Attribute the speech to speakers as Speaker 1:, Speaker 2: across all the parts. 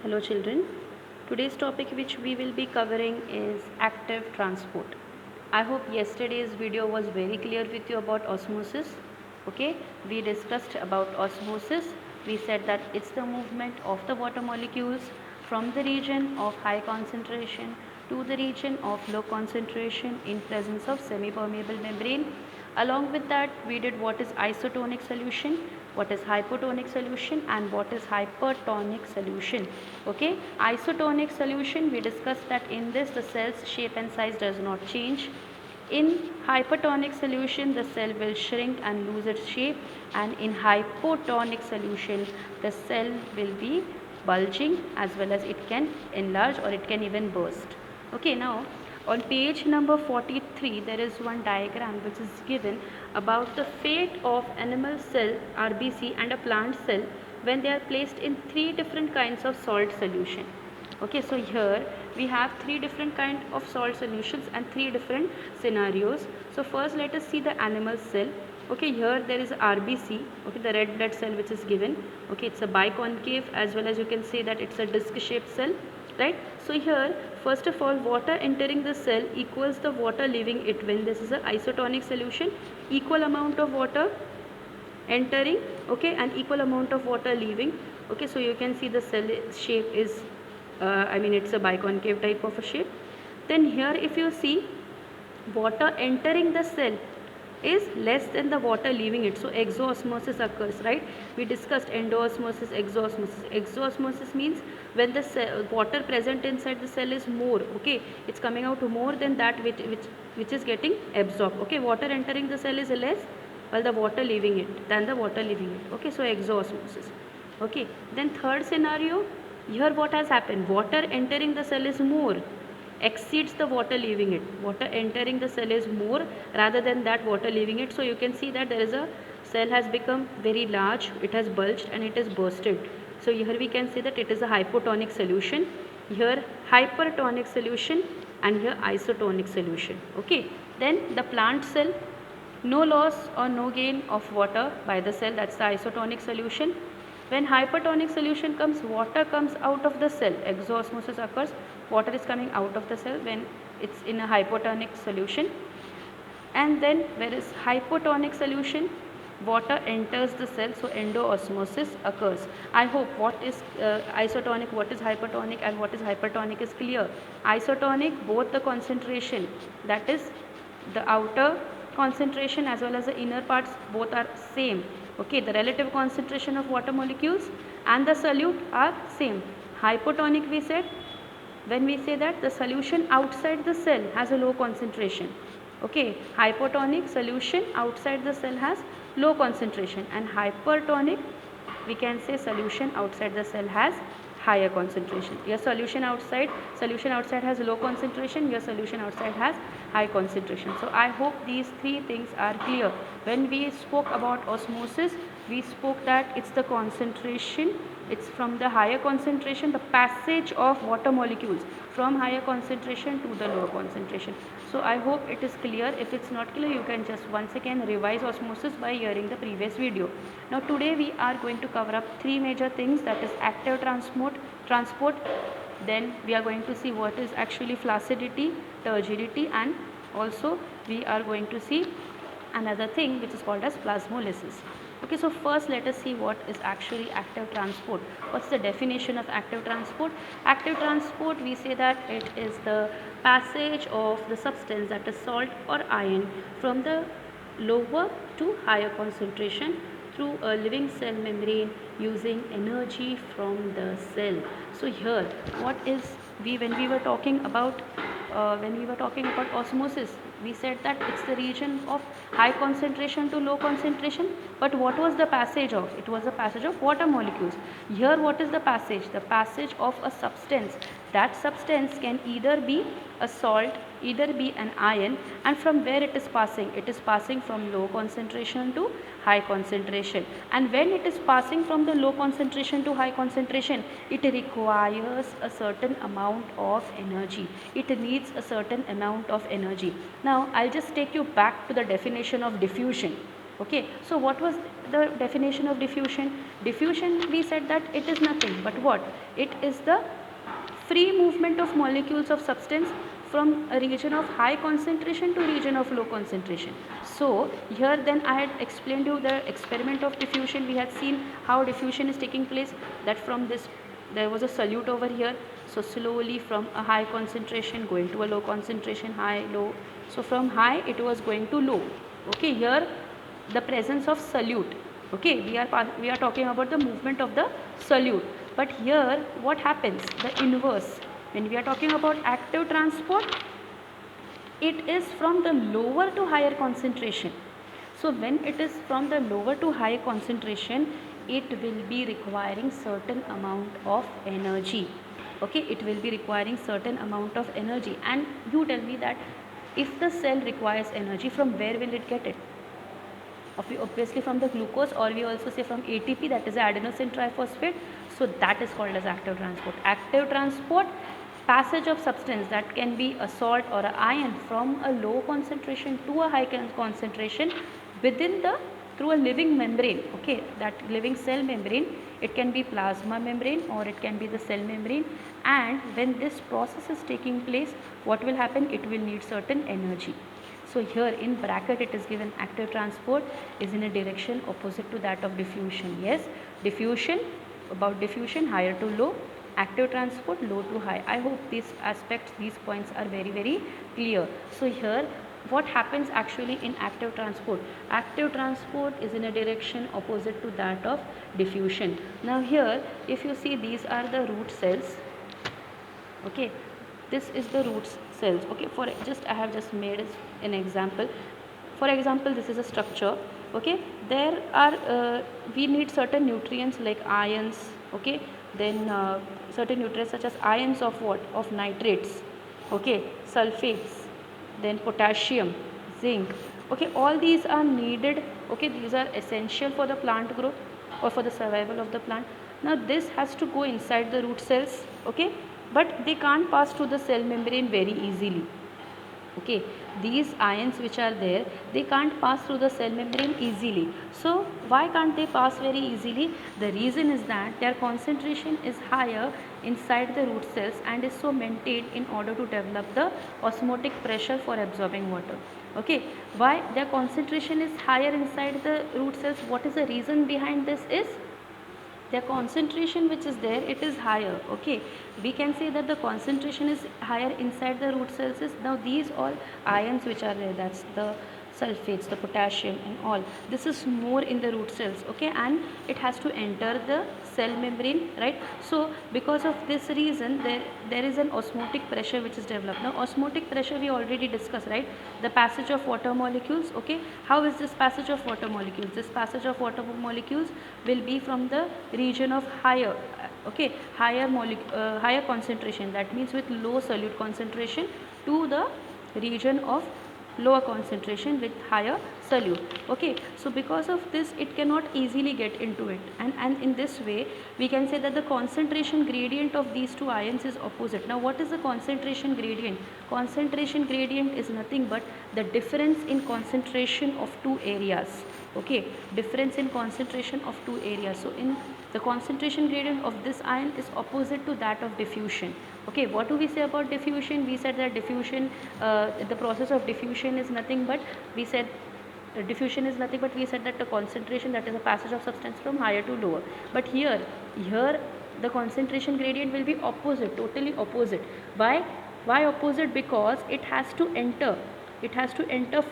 Speaker 1: Hello children. Today's topic which we will be covering is active transport. I hope yesterday's video was very clear with you about osmosis. Okay, we discussed about osmosis. We said that it's the movement of the water molecules from the region of high concentration to the region of low concentration in presence of semi-permeable membrane. Along with that, we did what is isotonic solution, what is hypotonic solution, and what is hypertonic solution. Okay, isotonic solution, we discussed that in this the cell's shape and size does not change. In hypertonic solution, the cell will shrink and lose its shape, and in hypotonic solution, the cell will be bulging as well as it can enlarge or it can even burst. Okay, now on page number 43, there is one diagram which is given about the fate of animal cell RBC and a plant cell when they are placed in three different kinds of salt solution. Okay, so here we have three different kind of salt solutions and three different scenarios. So first let us see the animal cell. Okay, here there is RBC, okay, the red blood cell which is given. Okay, it's a biconcave, as well as you can say that it's a disc shaped cell, right? So here first of all, water entering the cell equals the water leaving it. When this is an isotonic solution, equal amount of water entering, okay, and equal amount of water leaving. Okay, so you can see the cell shape is it's a biconcave type of a shape. Then here if you see, water entering the cell is less than the water leaving it, so exoosmosis occurs, right? We discussed endoosmosis, exoosmosis. Exoosmosis means when the water present inside the cell is more, okay, it's coming out more than that which is getting absorbed. Okay, water entering the cell is less while the water leaving it than the water leaving it. Okay, so exoosmosis. Okay, then third scenario, here what has happened, water entering the cell is more, exceeds the water leaving it. Water entering the cell is more rather than that water leaving it. So you can see that there is a cell has become very large, it has bulged and it is bursted. So here we can say that it is a hypotonic solution, here hypertonic solution, and here isotonic solution. Okay, then the plant cell, no loss or no gain of water by the cell, that's the isotonic solution. When hypertonic solution comes, water comes out of the cell, exoosmosis occurs, water is coming out of the cell when it's in a hypotonic solution. And then whereas hypotonic solution, water enters the cell, so endoosmosis occurs. I hope what is isotonic, what is hypertonic, and what is hypertonic is clear. Isotonic, both the concentration, that is the outer concentration as well as the inner parts, both are same. Okay, the relative concentration of water molecules and the solute are same. Hypotonic, we said, when we say that the solution outside the cell has a low concentration. Okay, hypotonic solution outside the cell has low concentration, and hypertonic, we can say solution outside the cell has higher concentration. Your solution outside has low concentration, your solution outside has high concentration. So I hope these three things are clear. When we spoke about osmosis, we spoke that it's the concentration, it's from the higher concentration, the passage of water molecules from higher concentration to the lower concentration. So I hope it is clear. If it's not clear, you can just once again revise osmosis by hearing the previous video. Now today we are going to cover up three major things, that is active transport, then we are going to see what is actually flaccidity, turgidity, and also we are going to see another thing which is called as plasmolysis. Okay, so first let us see what is actually active transport. What's the definition of active transport? Active transport, we say that it is the passage of the substance, that is salt or iron, from the lower to higher concentration through a living cell membrane using energy from the cell. So here what is when we were talking about osmosis, we said that it's the region of high concentration to low concentration, but what was the passage of? It was the passage of water molecules. Here what is the passage? The passage of a substance. That substance can either be a salt, either be an ion, and from where it is passing? It is passing from low concentration to high concentration. And when it is passing from the low concentration to high concentration, it requires a certain amount of energy. It needs a certain amount of energy. Now I'll just take you back to the definition of diffusion. Okay, so what was the definition of diffusion? Diffusion, we said that it is nothing but what? It is the free movement of molecules of substance from a region of high concentration to region of low concentration. So here then I had explained you the experiment of diffusion. We had seen how diffusion is taking place, that from this there was a solute over here, so slowly from a high concentration going to a low concentration, high, low. So from high it was going to low. Okay, here the presence of solute. Okay, we are talking about the movement of the solute. But here what happens? The inverse. When we are talking about active transport, it is from the lower to higher concentration. So when it is from the lower to higher concentration, it will be requiring certain amount of energy. Okay, it will be requiring certain amount of energy. And you tell me that if the cell requires energy, from where will it get it? Obviously from the glucose, or we also say from ATP, that is adenosine triphosphate. So that is called as active transport. Active transport, passage of substance, that can be a salt or an ion, from a low concentration to a high concentration within the, through a living membrane. Okay, that living cell membrane, it can be plasma membrane or it can be the cell membrane. And when this process is taking place, what will happen? It will need certain energy. So here in bracket it is given active transport is in a direction opposite to that of diffusion. Yes, diffusion, about diffusion, higher to low, active transport low to high. I hope these aspects, these points are very, very clear. So here what happens actually in active transport? Active transport is in a direction opposite to that of diffusion. Now here if you see, these are the root cells. Okay, this is the root cells. Okay, for just I have just made an example. For example, this is a structure. Okay, there are we need certain nutrients like ions. Okay, then certain nutrients such as ions of what? Of nitrates. Okay, sulfates, then potassium, zinc. Okay, all these are needed. Okay, these are essential for the plant growth or for the survival of the plant. Now this has to go inside the root cells. Okay, but they can't pass through the cell membrane very easily. Okay, these ions which are there, they can't pass through the cell membrane easily. So why can't they pass very easily? The reason is that their concentration is higher inside the root cells and is so maintained in order to develop the osmotic pressure for absorbing water. Okay, why their concentration is higher inside the root cells? What is the reason behind this? Is their concentration which is there, it is higher. Okay, we can say that the concentration is higher inside the root cells. Is now these all ions which are there, that's the sulfates, the potassium and all, this is more in the root cells. Okay, and it has to enter the cell membrane, right? So because of this reason, there is an osmotic pressure which is developed. Now osmotic pressure we already discussed, right? The passage of water molecules. Okay, how is this passage of water molecules? This passage of water molecules will be from the region of higher, okay, higher concentration, that means with low solute concentration, to the region of lower concentration with higher solute. Okay, so because of this it cannot easily get into it, and in this way we can say that the concentration gradient of these two ions is opposite. Now what is the concentration gradient? Concentration gradient is nothing but the difference in concentration of two areas. Okay, difference in concentration of two areas. So in the concentration gradient of this ion is opposite to that of diffusion. Okay, what do we say about diffusion? We said that diffusion, the process of diffusion is nothing but, we said diffusion is nothing but, we said that the concentration, that is a passage of substance from higher to lower. But here the concentration gradient will be opposite, totally opposite. Why opposite? Because it has to enter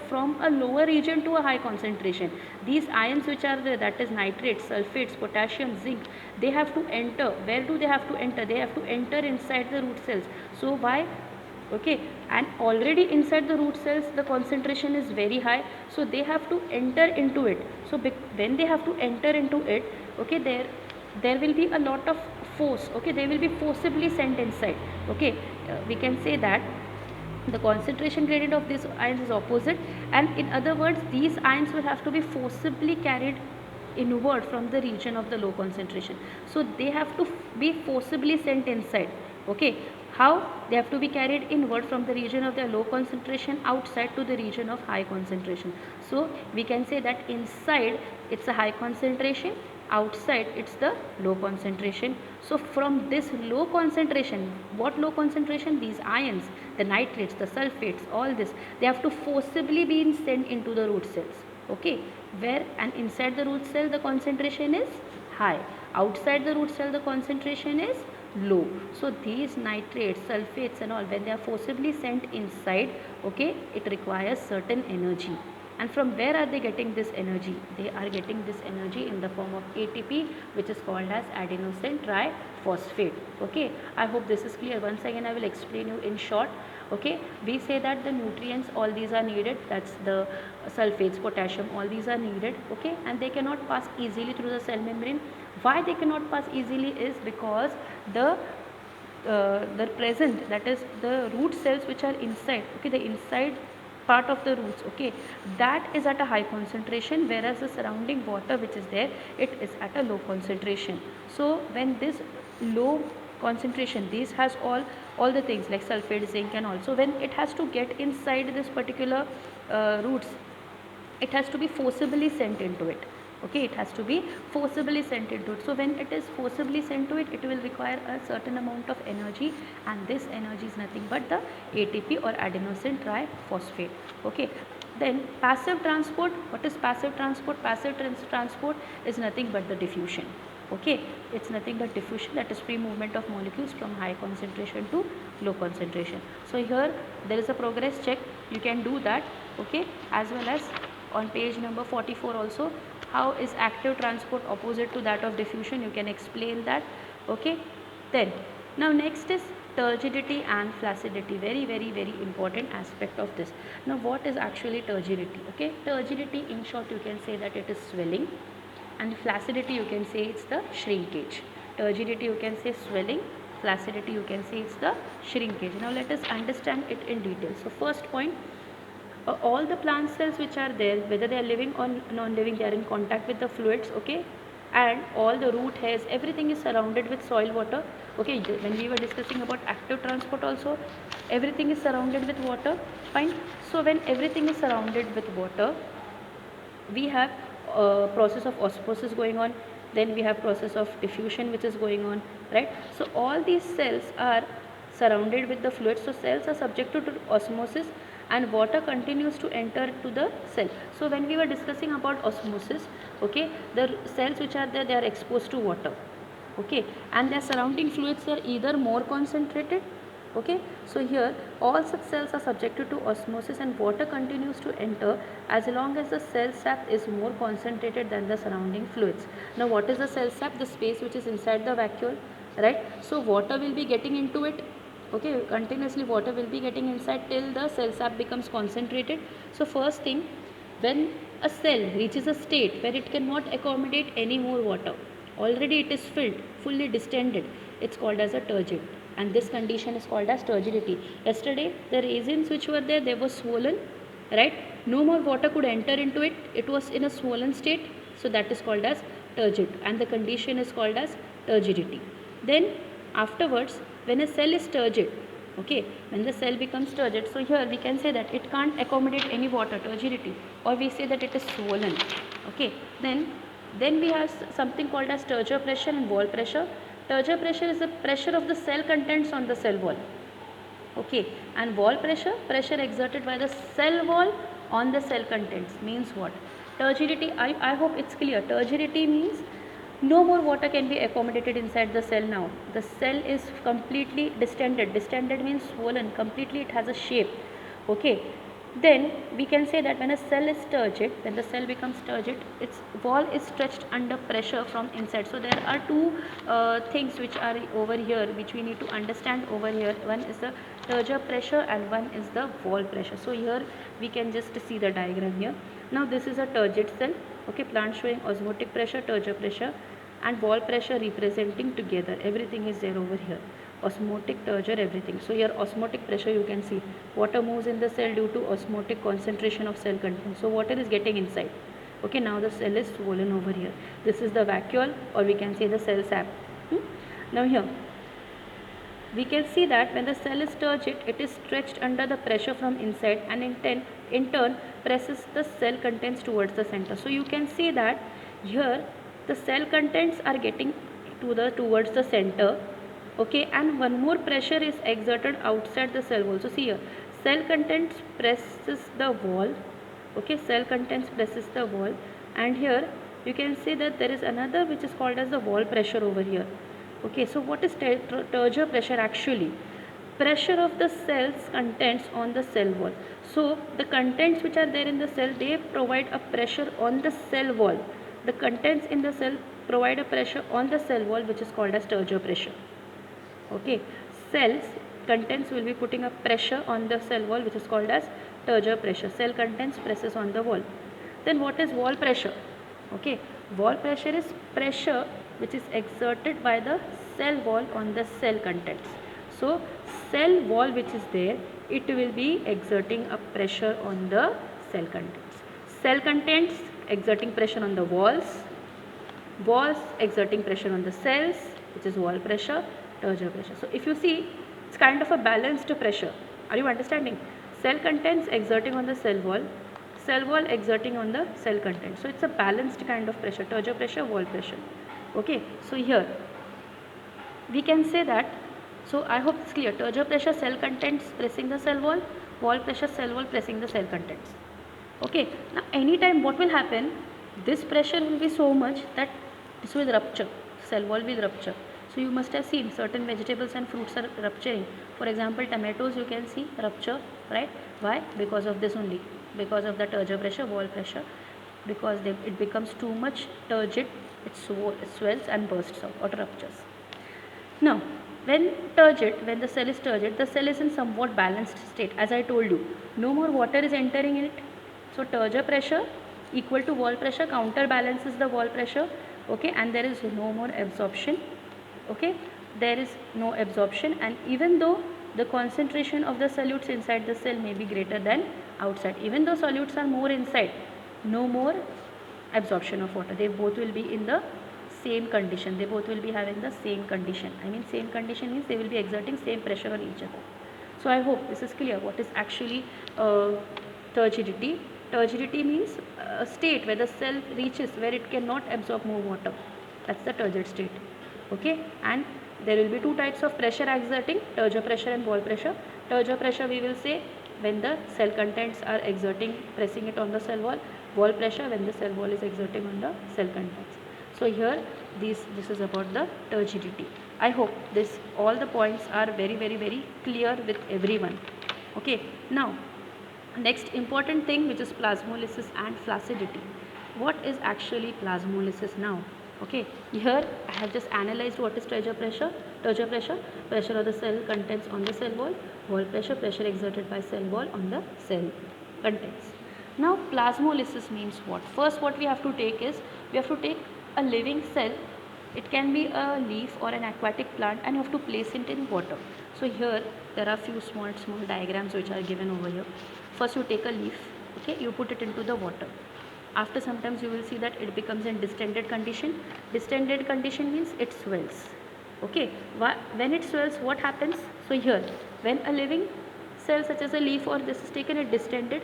Speaker 1: from a lower region to a high concentration. These ions which are there, that is nitrates, sulfates, potassium, zinc, they have to enter. Where do they have to enter? They have to enter inside the root cells. So why? Okay, and already inside the root cells the concentration is very high, so they have to enter into it. So when they have to enter into it, okay, there will be a lot of force. Okay, they will be forcibly sent inside. Okay, we can say that the concentration gradient of these ions is opposite, and in other words these ions will have to be forcibly carried inward from the region of the low concentration. So they have to be forcibly sent inside. Okay, How? They have to be carried inward from the region of their low concentration outside to the region of high concentration. So we can say that inside it's a high concentration, outside it's the low concentration. So from this low concentration, what low concentration? These ions, the nitrates, the sulfates, all this, they have to forcibly be sent into the root cells. Okay, where and inside the root cell the concentration is high, outside the root cell the concentration is low. So these nitrates, sulfates and all, when they are forcibly sent inside, okay, it requires certain energy. And from where are they getting this energy? They are getting this energy in the form of ATP, which is called as adenosine triphosphate. Okay, I hope this is clear. Once again I will explain you in short. Okay, we say that the nutrients, all these are needed, that's the sulfates, potassium, all these are needed. Okay, and they cannot pass easily through the cell membrane. Why they cannot pass easily is because the present, that is the root cells which are inside, okay, the inside part of the roots, okay, that is at a high concentration, whereas the surrounding water which is there, it is at a low concentration. So when this low concentration, this has all the things like sulfate, zinc and also, when it has to get inside this particular roots, it has to be forcibly sent into it. Okay, it has to be forcibly sent into it. So when it is forcibly sent to it, it will require a certain amount of energy, and this energy is nothing but the ATP or adenosine triphosphate. Okay, then passive transport. What is passive transport? Passive transport is nothing but the diffusion. Okay, it's nothing but diffusion, that is free movement of molecules from high concentration to low concentration. So here there is a progress check, you can do that. Okay, as well as on page number 44 also, how is active transport opposite to that of diffusion, you can explain that. Okay, then now next is turgidity and flaccidity, very important aspect of this. Now what is actually turgidity? Okay, turgidity in short you can say that it is swelling, and flaccidity you can say it's the shrinkage. Turgidity you can say swelling, flaccidity you can say it's the shrinkage. Now let us understand it in detail. So first point, all the plant cells which are there, whether they are living or non-living, they are in contact with the fluids. Okay, and all the root hairs, everything is surrounded with soil water. Okay, when we were discussing about active transport also, everything is surrounded with water. Fine. So when everything is surrounded with water, we have process of osmosis going on, then we have process of diffusion which is going on, right? So all these cells are surrounded with the fluid, so cells are subjected to osmosis and water continues to enter to the cell. So when we were discussing about osmosis, okay, the cells which are there, they are exposed to water, okay, and their surrounding fluids are either more concentrated. Okay, so here all such cells are subjected to osmosis and water continues to enter as long as the cell sap is more concentrated than the surrounding fluids. Now what is the cell sap? The space which is inside the vacuole, right? So water will be getting into it. Okay, continuously water will be getting inside till the cell sap becomes concentrated. So first thing, when a cell reaches a state where it cannot accommodate any more water, already it is filled, fully distended, it's called as a turgid, and this condition is called as turgidity. Yesterday the raisins which were there, they were swollen, right? No more water could enter into it, it was in a swollen state, so that is called as turgid, and the condition is called as turgidity. Then afterwards, when a cell is turgid, okay, when the cell becomes turgid, so here we can say that it can't accommodate any water, turgidity, or we say that it is swollen. Okay, then we have something called as turgor pressure and wall pressure. Turgor pressure is the pressure of the cell contents on the cell wall. Okay, and wall pressure, pressure exerted by the cell wall on the cell contents. Means what? Turgidity, I hope it's clear. Turgidity means no more water can be accommodated inside the cell now. The cell is completely distended. Distended means swollen, completely it has a shape. Okay, then we can say that when a cell is turgid, when the cell becomes turgid, its wall is stretched under pressure from inside. So there are two things which are over here which we need to understand over here. One is the turgor pressure and one is the wall pressure. So here we can just see the diagram here. Now this is a turgid cell. Okay, plant showing osmotic pressure, turgor pressure and wall pressure representing together. Everything is there over here. Osmotic, turgor, everything. So here osmotic pressure, you can see water moves in the cell due to osmotic concentration of cell content. So water is getting inside. Okay, now the cell is swollen over here. This is the vacuole, or we can say the cell sap. Now here we can see that when the cell is turgid, it is stretched under the pressure from inside and in turn presses the cell contents towards the center. So you can see that here the cell contents are getting towards the center, okay, and one more pressure is exerted outside the cell wall. So see here, cell contents presses the wall, okay, cell contents presses the wall, and here you can see that there is another which is called as the wall pressure over here. Okay, so what is turgor pressure actually? Pressure of the cell's contents on the cell wall. So the contents which are there in the cell, they provide a pressure on the cell wall. The contents in the cell provide a pressure on the cell wall, which is called as turgor pressure. Okay, cells contents will be putting a pressure on the cell wall, which is called as turgor pressure. Cell contents presses on the wall. Then what is wall pressure? Okay, wall pressure is pressure which is exerted by the cell wall on the cell contents. So cell wall which is there, it will be exerting a pressure on the cell contents. Cell contents exerting pressure on the walls, walls exerting pressure on the cells, which is wall pressure, turgor pressure. So if you see, it's kind of a balanced pressure. Are you understanding? Cell contents exerting on the cell wall exerting on the cell content. So it's a balanced kind of pressure, turgor pressure, wall pressure. Okay, so here we can say that, so I hope it's clear, turgor pressure, cell contents pressing the cell wall pressure, cell wall pressing the cell contents. Okay, now anytime what will happen, this pressure will be so much that this will rupture, cell wall will rupture. So you must have seen certain vegetables and fruits are rupturing. For example, tomatoes you can see rupture, right? Why? Because of this only, because of the turgor pressure, wall pressure, because it becomes too much turgid, it swells and bursts out or ruptures. Now, when the cell is turgid, the cell is in somewhat balanced state. As I told you, no more water is entering in it. So turgor pressure equal to wall pressure counterbalances the wall pressure, okay, and there is no more absorption, okay, there is no absorption, and even though the concentration of the solutes inside the cell may be greater than outside, even though solutes are more inside, no more absorption of water, they both will be in the same condition, they both will be having the same condition. I mean same condition means they will be exerting same pressure on each other. So I hope this is clear what is actually turgidity. Turgidity means a state where the cell reaches where it cannot absorb more water. That's the turgid state. Okay, and there will be two types of pressure exerting, turgor pressure and wall pressure. Turgor pressure we will say when the cell contents are exerting, pressing it on the cell wall. Wall pressure when the cell wall is exerting on the cell contents. So here this is about the turgidity. I hope this all the points are very clear with everyone. Okay, now next important thing, which is plasmolysis and flaccidity. What is actually plasmolysis now? Okay, here I have just analyzed what is turgor pressure, pressure of the cell contents on the cell wall pressure, pressure exerted by cell wall on the cell contents. Now plasmolysis means what? First what we have to take is, we have to take a living cell, it can be a leaf or an aquatic plant, and you have to place it in water. So here there are few small diagrams which are given over here. First you take a leaf, okay, you put it into the water. After sometimes you will see that it becomes in distended condition. Distended condition means it swells. Okay, when it swells, what happens? So here, when a living cell such as a leaf or this is taken at distended,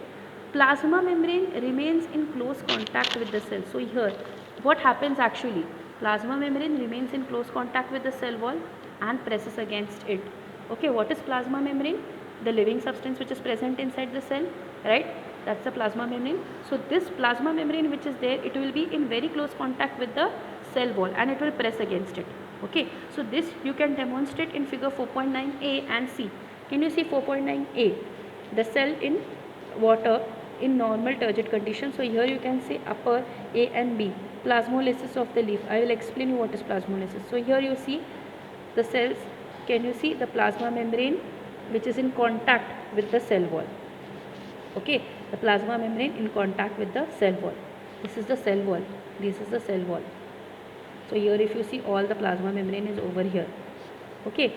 Speaker 1: plasma membrane remains in close contact with the cell. So here, what happens actually? Plasma membrane remains in close contact with the cell wall and presses against it. Okay, what is plasma membrane? The living substance which is present inside the cell, right? That's the plasma membrane. So this plasma membrane which is there, it will be in very close contact with the cell wall and it will press against it. Okay, so this you can demonstrate in figure 4.9a and c. Can you see 4.9a? The cell in water in normal turgid condition. So here you can see upper A and B, plasmolysis of the leaf. I will explain you what is plasmolysis. So here you see the cells, can you see the plasma membrane which is in contact with the cell wall. Okay, the plasma membrane in contact with the cell wall. This is the cell wall, this is the cell wall. So here if you see, all the plasma membrane is over here. Okay,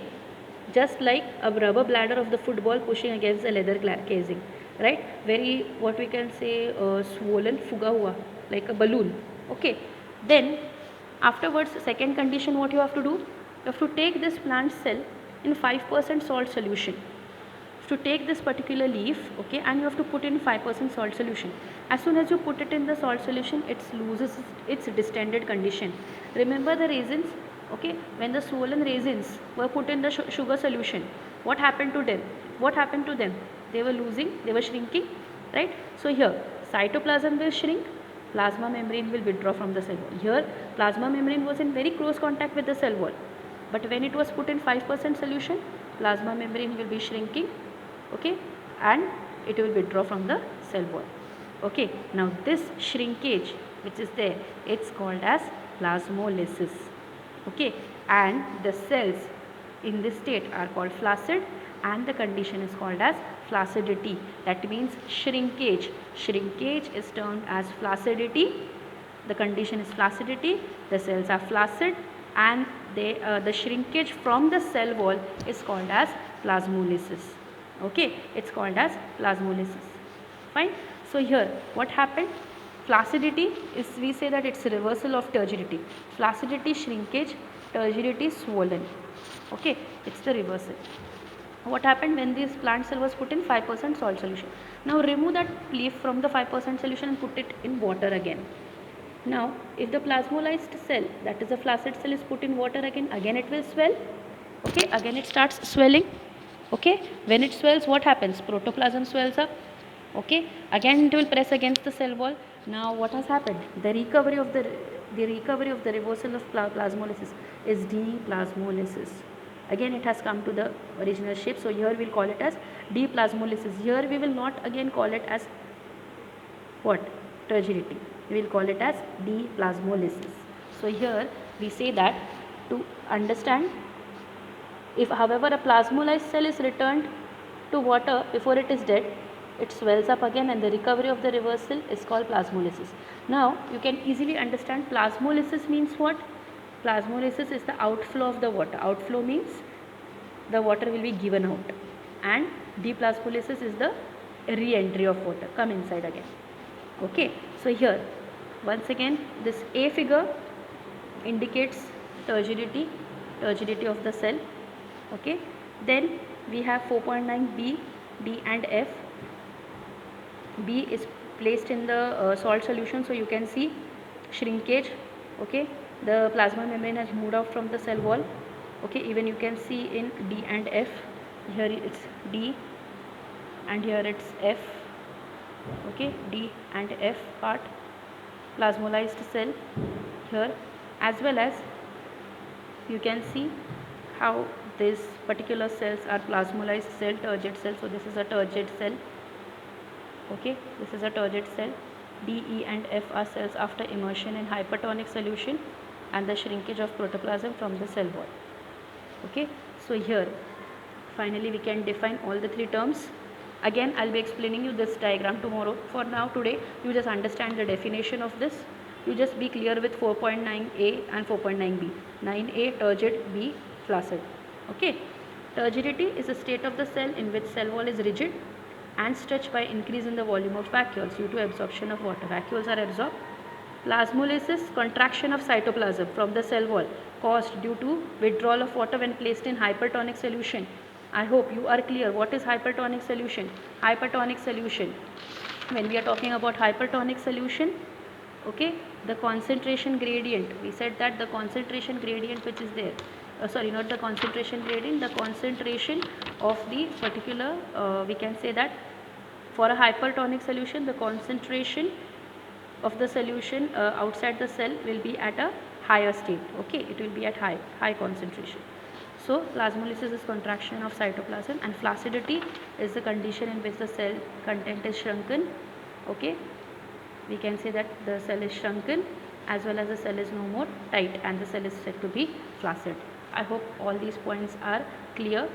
Speaker 1: just like a rubber bladder of the football pushing against the leather casing, right? Very, what we can say, swollen, fuga hua, like a balloon. Okay, then afterwards, second condition, what you have to do, you have to take this plant cell in 5% salt solution. To take this particular leaf, okay, and you have to put in 5% salt solution. As soon as you put it in the salt solution, it loses its distended condition. Remember the raisins, okay, when the swollen raisins were put in the sugar solution, what happened to them? What happened to them? They were losing, they were shrinking, right? So here cytoplasm will shrink, plasma membrane will withdraw from the cell wall. Here plasma membrane was in very close contact with the cell wall, but when it was put in 5% solution, plasma membrane will be shrinking, okay, and it will withdraw from the cell wall. Okay, now this shrinkage which is there, it's called as plasmolysis. Okay, and the cells in this state are called flaccid, and the condition is called as flaccidity. That means shrinkage. Shrinkage is termed as flaccidity. The condition is flaccidity. The cells are flaccid, and the shrinkage from the cell wall is called as plasmolysis. Okay, it's called as plasmolysis. Fine. So here what happened? Flaccidity is, we say that it's a reversal of turgidity. Flaccidity, shrinkage, turgidity, swollen. Okay, it's the reversal. What happened when this plant cell was put in 5% salt solution? Now remove that leaf from the 5% solution and put it in water again. Now if the plasmolyzed cell, that is a flaccid cell, is put in water again it will swell. Okay, again it starts swelling. Okay, when it swells, what happens? Protoplasm swells up. Okay, again it will press against the cell wall. Now what has happened? The recovery of the reversal of plasmolysis is deplasmolysis. Again it has come to the original shape. So here we will call it as deplasmolysis. Here we will not again call it as what? Turgidity. We will call it as deplasmolysis. So here we say that to understand, if however a plasmolyzed cell is returned to water before it is dead, it swells up again, and the recovery of the reversal is called plasmolysis. Now you can easily understand plasmolysis means what? Plasmolysis is the outflow of the water. Outflow means the water will be given out, and deplasmolysis is the re-entry of water, come inside again. Okay, so here once again this A figure indicates turgidity of the cell. Okay, then we have 4.9 B, D and F. B is placed in the salt solution, so you can see shrinkage. Okay, the plasma membrane has moved out from the cell wall. Okay, even you can see in D and F. Here it's D and here it's F. Okay, D and F part, plasmolyzed cell here, as well as you can see how these particular cells are plasmolyzed cell, turgid cell. So this is a turgid cell. Okay, this is a turgid cell. D, E and F are cells after immersion in hypertonic solution and the shrinkage of protoplasm from the cell wall. Okay, so here finally we can define all the three terms. Again I'll be explaining you this diagram tomorrow. For now, today you just understand the definition of this. You just be clear with 4.9a and 4.9b. 9a turgid, b flaccid. Okay, turgidity is a state of the cell in which cell wall is rigid and stretched by increase in the volume of vacuoles due to absorption of water. Vacuoles are absorbed. Plasmolysis, contraction of cytoplasm from the cell wall caused due to withdrawal of water when placed in hypertonic solution. I hope you are clear what is hypertonic solution. Hypertonic solution, when we are talking about hypertonic solution, okay, the concentration gradient, we said that the concentration gradient which is there, sorry, not the concentration gradient, the concentration of the particular, we can say that for a hypertonic solution, the concentration of the solution outside the cell will be at a higher state. Okay, it will be at high concentration. So plasmolysis is contraction of cytoplasm, and flaccidity is the condition in which the cell content is shrunken. Okay, we can say that the cell is shrunken as well as the cell is no more tight and the cell is said to be flaccid. I hope all these points are clear.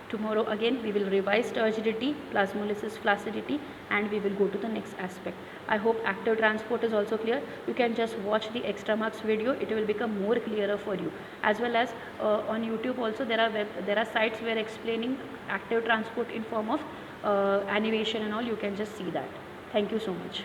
Speaker 1: Tomorrow again we will revise turgidity, plasmolysis, flaccidity, and we will go to the next aspect. I hope active transport is also clear. You can just watch the extra marks video. It will become more clearer for you. As well as on YouTube also there are sites where explaining active transport in form of animation and all. You can just see that. Thank you so much.